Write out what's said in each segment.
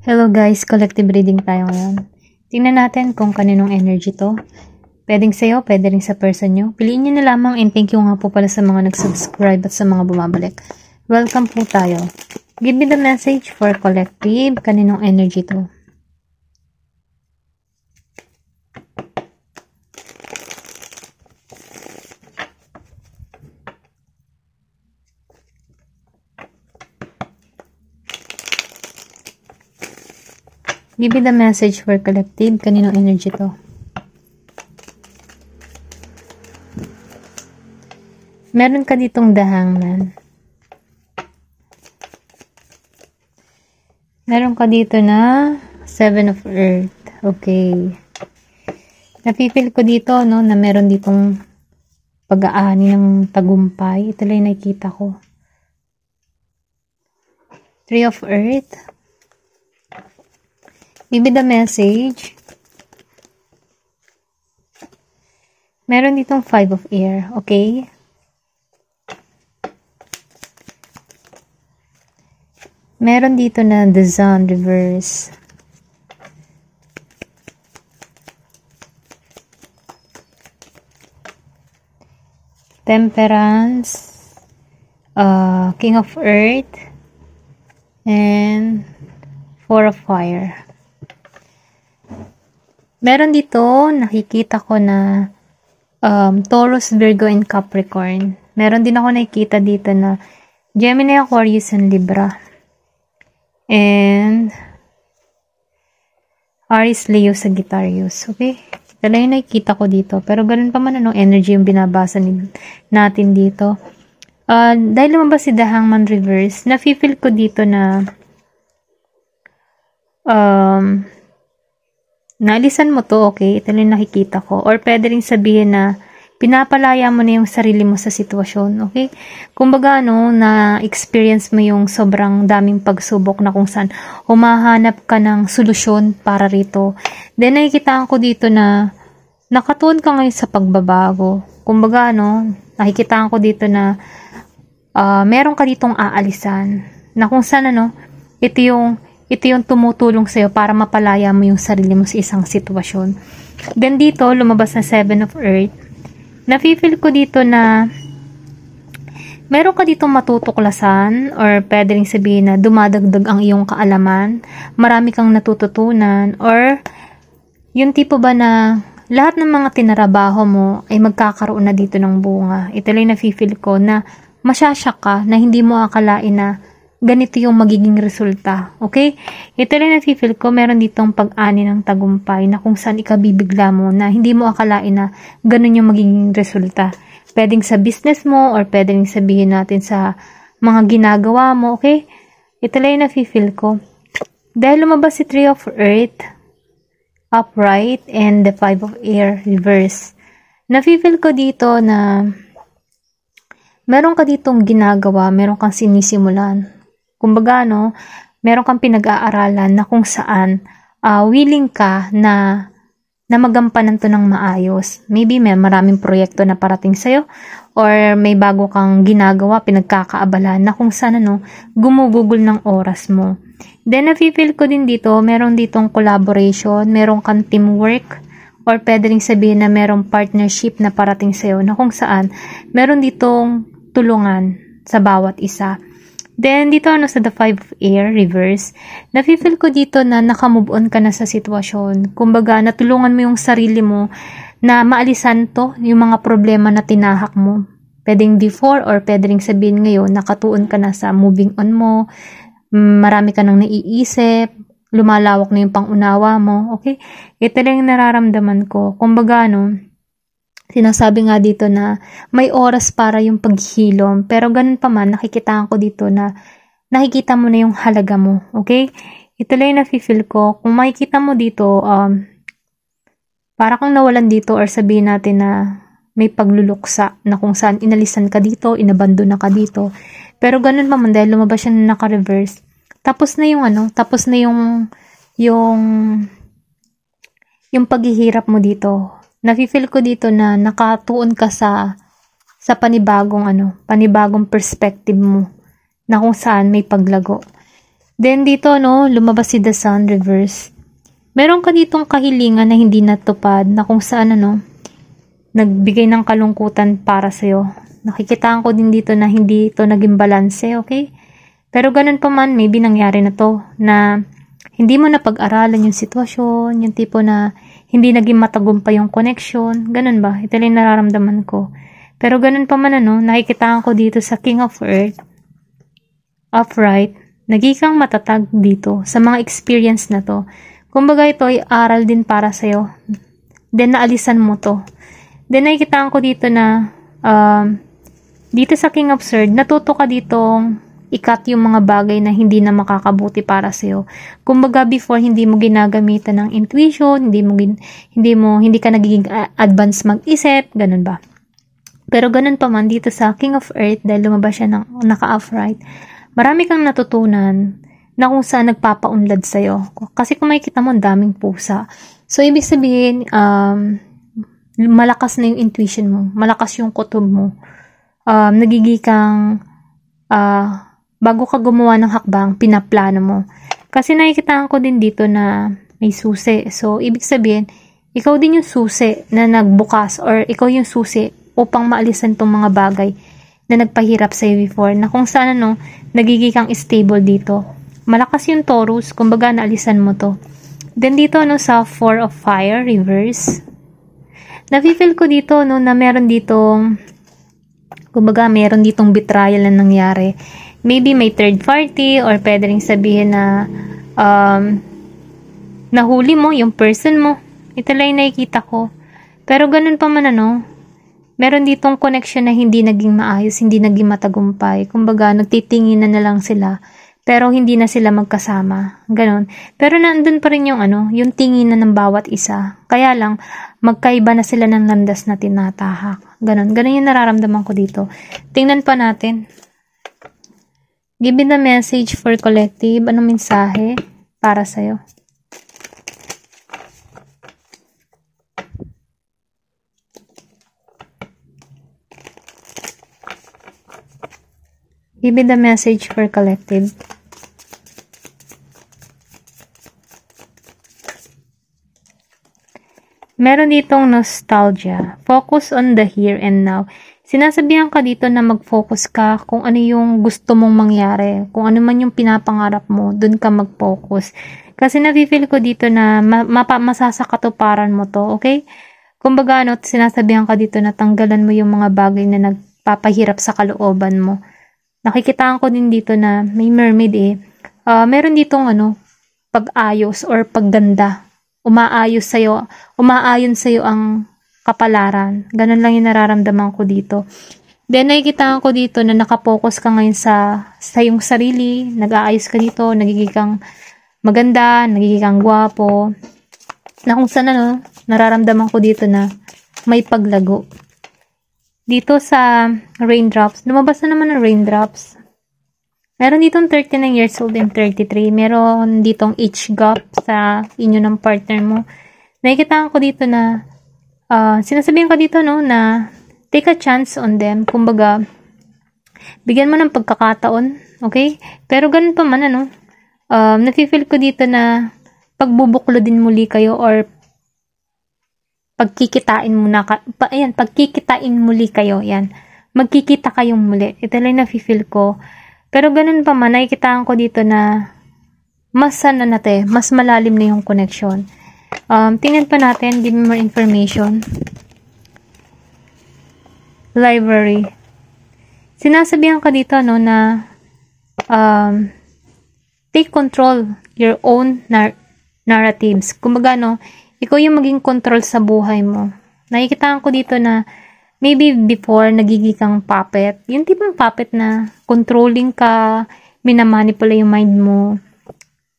Hello guys, collective reading tayo ngayon. Tingnan natin kung kaninong energy to. Pwedeng sa'yo, pwede rin sa person nyo. Piliin nyo na lamang and thank you nga po pala sa mga nag-subscribe at sa mga bumabalik. Welcome po tayo. Give me the message for collective. Kaninong energy to? Give me the message for collective. Kaninong energy to? Meron ka ditong The Hangman. Meron ka dito na Seven of Earth. Okay. Napipil ko dito, no, na meron ditong pag-aani ng tagumpay. Ito lang nakikita ko. Three of Earth. Give me the message. Meron ditong Five of Air. Okay? Meron dito na the Sun reverse. Temperance. King of Earth. And Four of Fire. Meron dito, nakikita ko na Taurus, Virgo, and Capricorn. Meron din ako nakikita dito na Gemini, Aquarius, and Libra. And Aries, Leo, Sagittarius. Okay? Ito lang yung nakikita ko dito. Pero ganun pa man anong energy yung binabasa natin dito. Dahil lumabas si The Hangman Reverse, nafe-feel ko dito na naalisan mo to, okay? Ito lang nakikita ko. Or pwede rin sabihin na pinapalaya mo na yung sarili mo sa sitwasyon, okay? Kumbaga, na-experience mo yung sobrang daming pagsubok na kung saan humahanap ka ng solusyon para rito. Then, nakikita ko dito na nakatuon ka ngayon sa pagbabago. Kumbaga, nakikita ko dito na meron ka ditong aalisan. Na kung saan, ito yung tumutulong sa'yo para mapalaya mo yung sarili mo sa isang sitwasyon. Then dito, lumabas na Seven of Earth. Nafe-feel ko dito na meron ka ditong matutuklasan or pwede rin sabihin na dumadagdag ang iyong kaalaman. Marami kang natututunan or yung tipo ba na lahat ng mga tinarabaho mo ay magkakaroon na dito ng bunga. Ito lang nafe-feel ko na masyasyak ka na hindi mo akalain na ganito yung magiging resulta. Okay? Ito lang nafe-feel ko, meron ditong pag-ani ng tagumpay na kung saan ikabibigla mo na hindi mo akalain na ganun yung magiging resulta. Pwedeng sa business mo or pwedeng sabihin natin sa mga ginagawa mo. Okay? Ito lang nafe-feel ko. Dahil lumabas si Three of Earth, upright, and the Five of Air, reverse. Nafe-feel ko dito na meron ka ditong ginagawa, meron kang sinisimulan. Kumbaga, meron kang pinag-aaralan na kung saan willing ka na magampanan to ng maayos. Maybe may maraming proyekto na parating sa'yo or may bago kang ginagawa, pinagkakaabalan na kung saan gumugugol ng oras mo. Then, nafe-feel ko din dito, meron ditong collaboration, meron kang teamwork, or pwede rin sabihin na merong partnership na parating sa'yo na kung saan meron ditong tulungan sa bawat isa. Then, dito sa the Five of Air, reverse, nafe-feel ko dito na nakamove on ka na sa sitwasyon. Kumbaga, natulungan mo yung sarili mo na maalisan to, yung mga problema na tinahak mo. Pwedeng before or pwede rin sabihin ngayon, nakatuon ka na sa moving on mo, marami ka nang naiisip, lumalawak na yung pangunawa mo, okay? Ito lang yung nararamdaman ko. Kumbaga, sinasabi nga dito na may oras para yung paghilom. Pero ganun pa man, nakikita ko dito na nakikita mo na yung halaga mo. Okay? Ito lang yung nafe-feel ko. Kung makikita mo dito, para kang nawalan dito or sabihin natin na may pagluluksa na kung saan inalisan ka dito, inabandon na ka dito. Pero ganun pa man dahil lumabas siya na naka-reverse. Tapos na yung tapos na yung paghihirap mo dito. Nafe-feel ko dito na nakatuon ka sa panibagong perspective mo na kung saan may paglago. Then dito, no, lumabas si the Sun reverse. Meron ka ditong kahilingan na hindi natupad na kung saan, ano, nagbigay ng kalungkutan para sa'yo. Nakikitaan ko din dito na hindi ito naging balanse, okay? Pero ganun pa man, maybe nangyari na to, na hindi mo napag-aralan yung sitwasyon, yung tipo na hindi naging matagumpay yung connection, ganun ba? Ito lang nararamdaman ko. Pero ganun pa man, ano, nakikitaan ko dito sa King of Earth, upright, naging matatag dito sa mga experience na to. Kumbaga ito ay aral din para sa'yo. Then naalisan mo to. Then nakikitaan ko dito na dito sa King of Swords, natuto ka ditong ikat yung mga bagay na hindi na makakabuti para sa'yo. Kumbaga before hindi mo ginagamitan ng intuition, hindi ka nagiging advance mag-isip, ganun ba? Pero ganun pa man dito sa King of Earth, dahil lumabas siya ng naka-upright, marami kang natutunan na kung saan nagpapaunlad sa'yo. Kasi kung makikita mo, ang daming pusa. So, ibig sabihin, malakas na yung intuition mo. Malakas yung kutob mo. Nagiging kang, bago ka gumawa ng hakbang, pinaplano mo. Kasi nakikitaan ko din dito na may susi. So, ibig sabihin, ikaw din yung susi na nagbukas or ikaw yung susi upang maalisan tong mga bagay na nagpahirap sa'yo before, na kung saan ano, nagiging kang stable dito. Malakas yung Taurus, kumbaga naalisan mo to. Then dito, no, sa 4 of Fire, reverse. Nafe-feel ko dito, no, na meron ditong, kumbaga, meron ditong betrayal na nangyari. Maybe may third party, or pwede rin sabihin na, nahuli mo yung person mo. Ito lang yung nakikita ko. Pero ganun pa man, ano, meron ditong connection na hindi naging maayos, hindi naging matagumpay. Kumbaga, nagtitinginan na lang sila, pero hindi na sila magkasama. Ganon. Pero nandun pa rin yung ano, yung tinginan ng bawat isa. Kaya lang, magkaiba na sila ng landas na tinatahak. Ganon. Ganon yung nararamdaman ko dito. Tingnan pa natin. Give me the message for collective. Anong mensahe para sa'yo? Give me the message for collective. Meron ditong nostalgia. Focus on the here and now. Sinasabihan ka dito na mag-focus ka kung ano yung gusto mong mangyari. Kung ano man yung pinapangarap mo, dun ka mag-focus. Kasi nafe-feel ko dito na masasakatuparan mo to, okay? Kumbaga, ano, sinasabihan ka dito na tanggalan mo yung mga bagay na nagpapahirap sa kalooban mo. Nakikitaan ko din dito na may mermaid meron ditong ano, pag-ayos or pagganda. Umaayon sa'yo ang kapalaran. Ganun lang yung nararamdaman ko dito. Then nakikitaan ko dito na nakapokus ka ngayon sa iyong sarili, nag-aayos ka dito, nagiging kang maganda, nagiging kang gwapo. Na kung saan ano, nararamdaman ko dito na may paglago. Dito sa raindrops, lumabas na naman ang raindrops. Meron ditong 39 years old and 33. Meron ditong age gap sa inyo ng partner mo. Nakikitaan ko dito na, sinasabihan ko dito, no, na take a chance on them. Kumbaga, bigyan mo ng pagkakataon, okay? Pero ganun pa man, ano, nafe-feel ko dito na pagbubuklo din muli kayo or pagkikitain muli kayo, yan. Magkikita kayong muli. Ito lang nafe-feel ko. Pero ganun pa man, nakikitaan ko dito na mas malalim na yung connection. Tingnan pa natin, give me more information. Library. Sinasabihan ka dito, no, na take control your own narratives. Kumbaga, no, ikaw yung maging control sa buhay mo. Nakikitaan ko dito na maybe before nagiging kang puppet. Yung tipong puppet na controlling ka, minamanipulate yung mind mo.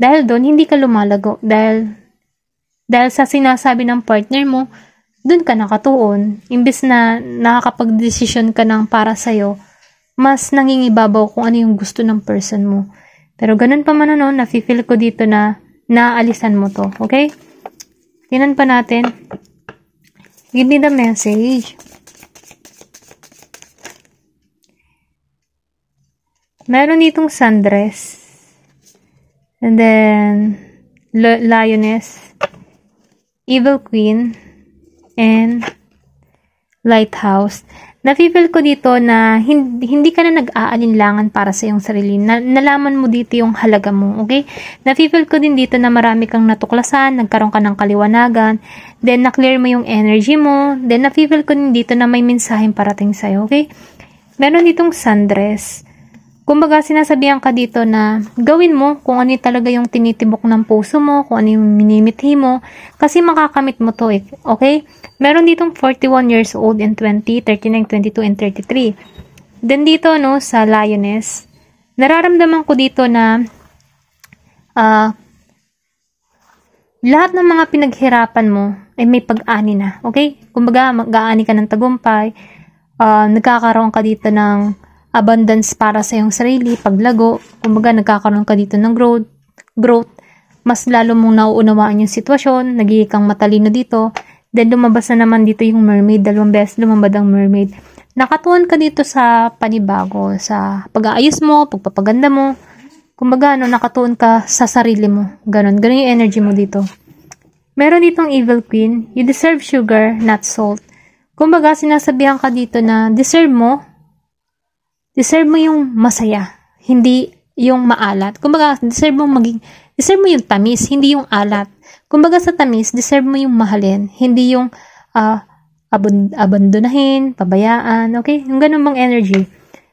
Dahil doon, hindi ka lumalago. Dahil sa sinasabi ng partner mo, doon ka nakatuon. Imbes na nakakapag-desisyon ka ng para sa'yo, mas nangingibabaw kung ano yung gusto ng person mo. Pero ganun pa man, ano, nafe-feel ko dito na naalisan mo to. Okay? Tingnan pa natin. Give me the message. Meron ditong sundress. And then, Lioness, Evil Queen, and Lighthouse. Nafe-feel ko dito na hindi ka na nag-aalinlangan para sa iyong sarili. Nalaman mo dito yung halaga mo, okay? Nafe-feel ko din dito na marami kang natuklasan, nagkaroon ka ng kaliwanagan, then na-clear mo yung energy mo, then nafe-feel ko din dito na may mensaheng parating sa'yo, okay? Meron ditong sundress. Kumbaga, sinasabihan ka dito na gawin mo kung ano talaga yung tinitibok ng puso mo, kung ano yung minimithi mo, kasi makakamit mo to, okay? Meron ditong 41 years old and 20, 39, 22, and 33. Then dito, no, sa Lioness, nararamdaman ko dito na lahat ng mga pinaghirapan mo ay may pag-ani na, okay? Kumbaga, mag-aani ka ng tagumpay, nagkakaroon ka dito ng abundance para sa iyong sarili, paglago, kumbaga, nagkakaroon ka dito ng growth, mas lalo mong nauunawaan yung sitwasyon, nagiging kang matalino dito. Then, lumabas na naman dito yung mermaid. 2 beses lumabad ang mermaid. Nakatuon ka dito sa panibago, sa pag-aayos mo, pagpapaganda mo. Kumbaga, nakatuon ka sa sarili mo. Ganon yung energy mo dito. Meron ditong Evil Queen. You deserve sugar, not salt. Kumbaga, sinasabihan ka dito na deserve mo yung masaya. Hindi yung maalat. Kumbaga, deserve mo yung tamis, hindi yung alat. Kumbaga sa tamis, deserve mo yung mahalin, hindi yung abandonahin, pabayaan, okay? Yung ganun bang energy.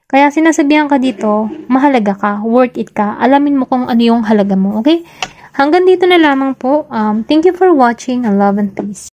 Kaya sinasabihan ka dito, mahalaga ka, worth it ka, alamin mo kung ano yung halaga mo, okay? Hanggang dito na lamang po. Thank you for watching, and love and peace.